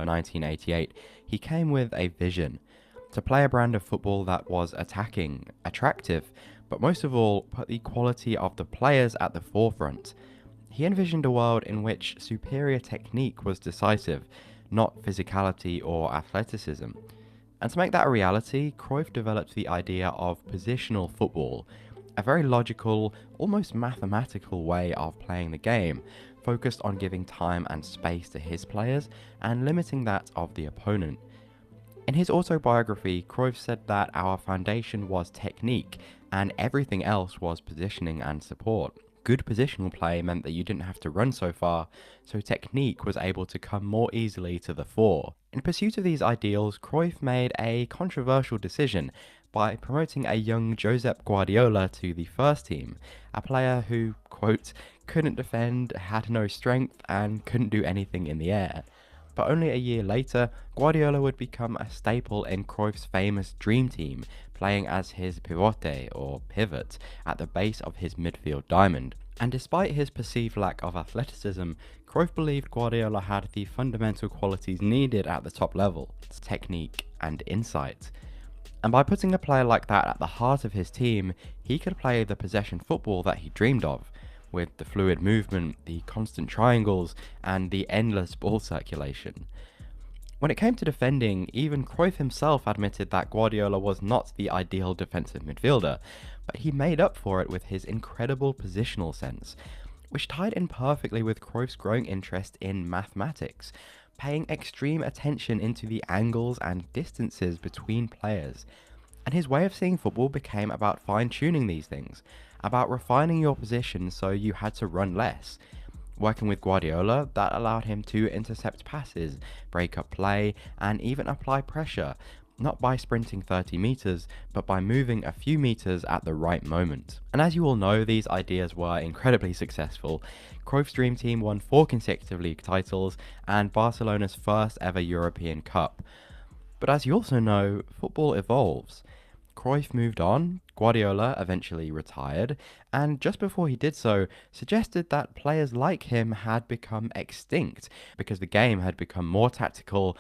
Barcelona 1988, he came with a vision to play a brand of football that was attacking, attractive, but most of all, put the quality of the players at the forefront. He envisioned a world in which superior technique was decisive, not physicality or athleticism. And to make that a reality, Cruyff developed the idea of positional football, a very logical, almost mathematical way of playing the game, focused on giving time and space to his players and limiting that of the opponent. In his autobiography, Cruyff said that our foundation was technique and everything else was positioning and support. Good positional play meant that you didn't have to run so far, so technique was able to come more easily to the fore. In pursuit of these ideals, Cruyff made a controversial decision by promoting a young Josep Guardiola to the first team, a player who, quote, couldn't defend, had no strength, and couldn't do anything in the air. But only a year later, Guardiola would become a staple in Cruyff's famous dream team, playing as his pivote, or pivot, at the base of his midfield diamond. And despite his perceived lack of athleticism, Cruyff believed Guardiola had the fundamental qualities needed at the top level, technique and insight. And by putting a player like that at the heart of his team, he could play the possession football that he dreamed of, with the fluid movement, the constant triangles, and the endless ball circulation. When it came to defending, even Cruyff himself admitted that Guardiola was not the ideal defensive midfielder, but he made up for it with his incredible positional sense, which tied in perfectly with Cruyff's growing interest in mathematics, paying extreme attention into the angles and distances between players. And his way of seeing football became about fine-tuning these things, about refining your position so you had to run less. Working with Guardiola, that allowed him to intercept passes, break up play, and even apply pressure, not by sprinting 30 meters, but by moving a few meters at the right moment. And as you all know, these ideas were incredibly successful. Cruyff's dream team won 4 consecutive league titles and Barcelona's first ever European Cup. But as you also know, football evolves. Cruyff moved on, Guardiola eventually retired, and just before he did so, suggested that players like him had become extinct because the game had become more tactical